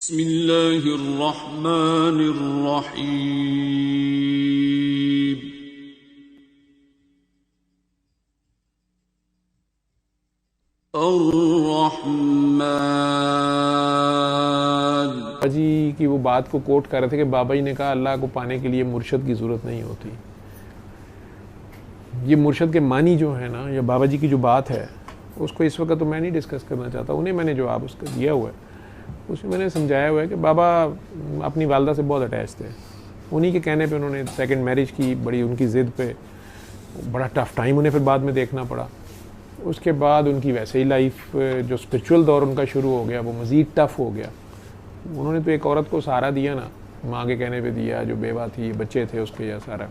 बिस्मिल्लाहिर्रहमानिर्रहीम। अर्रहमान। जी की वो बात को कोट कर रहे थे कि बाबा जी ने कहा अल्लाह को पाने के लिए मुर्शद की ज़रूरत नहीं होती। ये मुर्शद के मानी जो है ना, या बाबा जी की जो बात है, उसको इस वक्त तो मैं नहीं डिस्कस करना चाहता। उन्हें मैंने जवाब उसका दिया हुआ है, उसमें मैंने समझाया हुआ है कि बाबा अपनी वालदा से बहुत अटैच थे। उन्हीं के कहने पे उन्होंने सेकंड मैरिज की, बड़ी उनकी ज़िद पे बड़ा टफ़ टाइम उन्हें फिर बाद में देखना पड़ा। उसके बाद उनकी वैसे ही लाइफ, जो स्पिरिचुअल दौर उनका शुरू हो गया, वो मज़ीद टफ़ हो गया। उन्होंने तो एक औरत को सहारा दिया ना, माँ के कहने पे दिया, जो बेवा थी, बच्चे थे उसके, या सारा।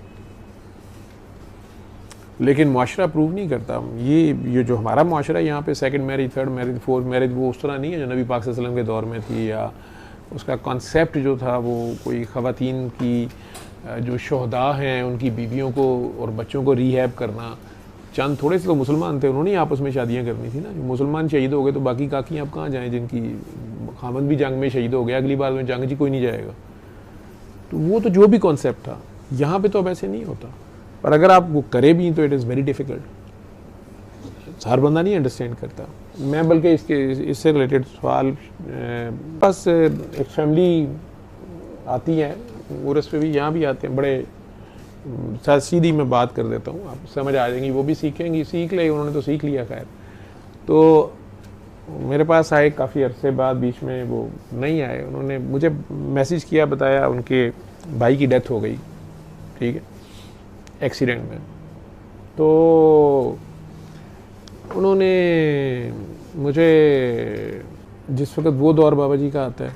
लेकिन मुआशरा प्रूव नहीं करता। ये जो हमारा मुआशरा यहाँ पे second marriage, third marriage, fourth marriage, वो उस तरह नहीं है जो नबी पाक सल्लल्लाहु अलैहि वसल्लम के दौर में थी। या उसका कॉन्सेप्ट जो था वो कोई ख़वातीन की जो शहदा हैं उनकी बीवियों को और बच्चों को रीहैब करना। चंद थोड़े से लोग मुसलमान थे, उन्होंने आपस में शादियाँ करनी थी ना। जो मुसलमान शहीद हो गए तो बाकी काकी आप कहाँ जाएँ, जिनकी खामन भी जंग में शहीद हो गया, अगली बार में जंग जी कोई नहीं जाएगा। तो वो तो जो भी कॉन्सेप्ट था, यहाँ पे तो अब ऐसे नहीं होता। और अगर आप वो करे भी तो इट इज़ वेरी डिफ़िकल्ट, हर बंदा नहीं अंडरस्टैंड करता। मैं बल्कि इससे रिलेटेड सवाल, बस एक फैमिली आती है उर्स पे भी, यहाँ भी आते हैं, बड़े सीधी मैं बात कर देता हूँ, आप समझ आ जाएंगी, वो भी सीखेंगी, सीख ले, उन्होंने तो सीख लिया खैर। तो मेरे पास आए काफ़ी अरसे बाद, बीच में वो नहीं आए। उन्होंने मुझे मैसेज किया, बताया उनके भाई की डेथ हो गई, ठीक है, एक्सीडेंट में। तो उन्होंने मुझे, जिस वक्त वो दौर बाबा जी का आता है,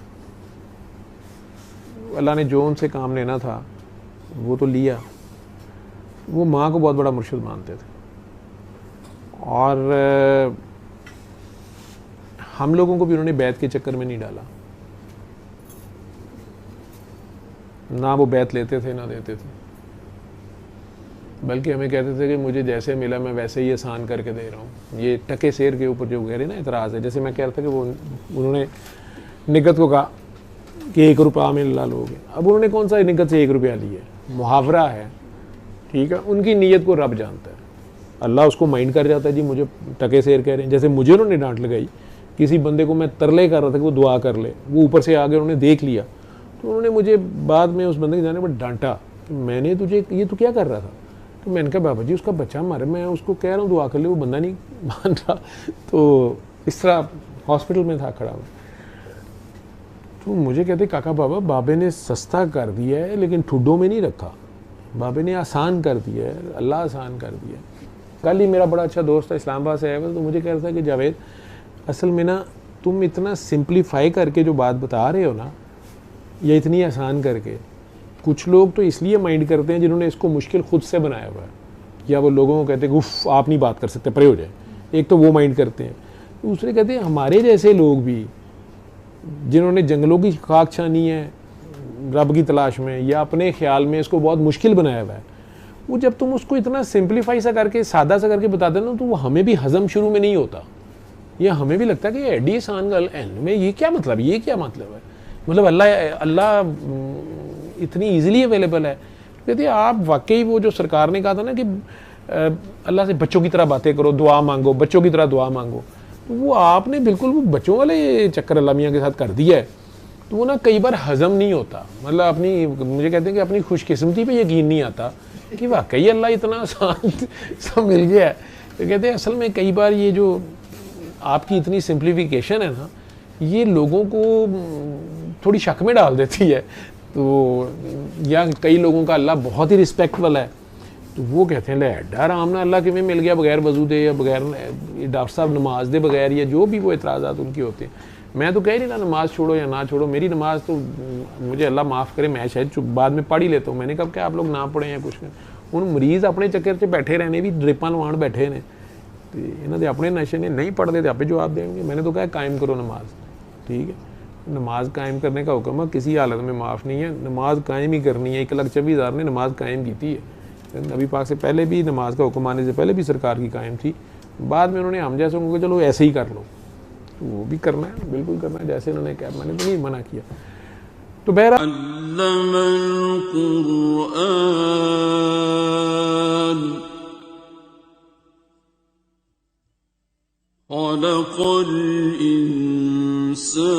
अल्लाह ने जो उनसे काम लेना था वो तो लिया। वो माँ को बहुत बड़ा मुर्शिद मानते थे, और हम लोगों को भी उन्होंने बैत के चक्कर में नहीं डाला। ना वो बैत लेते थे ना देते थे, बल्कि हमें कहते थे कि मुझे जैसे मिला मैं वैसे ही आसान करके दे रहा हूँ। ये टके शेर के ऊपर जो कह रहे ना इतराज़ है, जैसे मैं कह रहा था कि वो उन्होंने निगत को कहा कि 1 रुपया में ला लोगे। अब उन्होंने कौन सा निगत से 1 रुपया लिया, मुहावरा है, ठीक है। उनकी नीयत को रब जानता है, अल्लाह उसको माइंड कर जाता है। जी मुझे टके शेर कह रहे हैं, जैसे मुझे उन्होंने डांट लगाई, किसी बंदे को मैं तरले कर रहा था कि वो दुआ कर ले, वो ऊपर से आगे उन्होंने देख लिया, तो उन्होंने मुझे बाद में उस बंदे के जाने पर डांटा कि मैंने तुझे, ये तो क्या कर रहा था। तो मैंने कहा बाबा जी उसका बच्चा मारे, मैं उसको कह रहा हूँ दुआ कर ले, वो बंदा नहीं मान रहा। तो इस तरह हॉस्पिटल में था खड़ा हुआ। तो मुझे कहते काका बाबा, बाबे ने सस्ता कर दिया है लेकिन ठुड्डों में नहीं रखा, बाबे ने आसान कर दिया है, अल्लाह आसान कर दिया। कल ही मेरा बड़ा अच्छा दोस्त था, इस्लामाबाद से आया हुआ, तो मुझे कह रहा था कि जावेद असल में ना तुम इतना सिंप्लीफाई करके जो बात बता रहे हो ना, या इतनी आसान करके, कुछ लोग तो इसलिए माइंड करते हैं जिन्होंने इसको मुश्किल खुद से बनाया हुआ है, या वो लोगों को कहते हैं उफ आप नहीं बात कर सकते, परे हो जाए। एक तो वो माइंड करते हैं, दूसरे कहते हैं हमारे जैसे लोग भी जिन्होंने जंगलों की खाक छानी है रब की तलाश में, या अपने ख्याल में इसको बहुत मुश्किल बनाया हुआ है, वो जब तुम उसको इतना सिंप्लीफाई सा करके, सादा सा करके बताते ना, तो वो हमें भी हजम शुरू में नहीं होता। या हमें भी लगता है कि एडी आसान गल एंड में, ये क्या मतलब, ये क्या मतलब है, मतलब अल्लाह इतनी ईजिली अवेलेबल है। कहते आप वाकई वो जो सरकार ने कहा था ना कि अल्लाह से बच्चों की तरह बातें करो, दुआ मांगो, बच्चों की तरह दुआ मांगो, तो वो आपने बिल्कुल वो बच्चों वाले चक्कर अल्लाह मियाँ के साथ कर दिया है। तो वो ना कई बार हजम नहीं होता, मतलब अपनी, मुझे कहते हैं कि अपनी खुशकिस्मती पे यकीन नहीं आता कि वाकई अल्लाह इतना आसान सब मिल गया है। तो कहते हैं असल में कई बार ये जो आपकी इतनी सिंप्लीफिकेशन है ना, ये लोगों को थोड़ी शक में डाल देती है। तो या कई लोगों का अल्लाह बहुत ही रिस्पेक्टफुल है, तो वो कहते हैं ले एडा आराम ना अल्लाह के में मिल गया, बगैर वजू दे या बगैर डॉक्टर साहब नमाज दे बगैर, या जो भी वो इतराज़ात उनके होते हैं। मैं तो कह नहीं ना नमाज़ छोड़ो या ना छोड़ो, मेरी नमाज तो मुझे अल्लाह माफ़ करे, मैं शायद बाद में पढ़ ही लेता हूँ। मैंने कहा कि आप लोग ना पढ़ें या कुछ करें, उन मरीज़ अपने चक्कर से बैठे रहने भी ड्रिपां लवाण बैठे ने, तो इन्होंने अपने नशे ने नहीं पढ़ते तो आप जवाब देंगे। मैंने तो कहा कायम करो नमाज, ठीक है, नमाज कायम करने का हुक्म है, किसी हालत में माफ़ नहीं है, नमाज कायम ही करनी है। 1,24,000 ने नमाज कायम की थी, नबी पाक से पहले भी नमाज का हुक्म आने से पहले भी सरकार की कायम थी। बाद में उन्होंने हम जैसे को चलो ऐसे ही कर लो, तो वो भी करना है, बिल्कुल करना है जैसे उन्होंने कहा, मैंने तो नहीं मना किया। तो बहरहाल अल्लमल कुरआन खलक़ल इंसान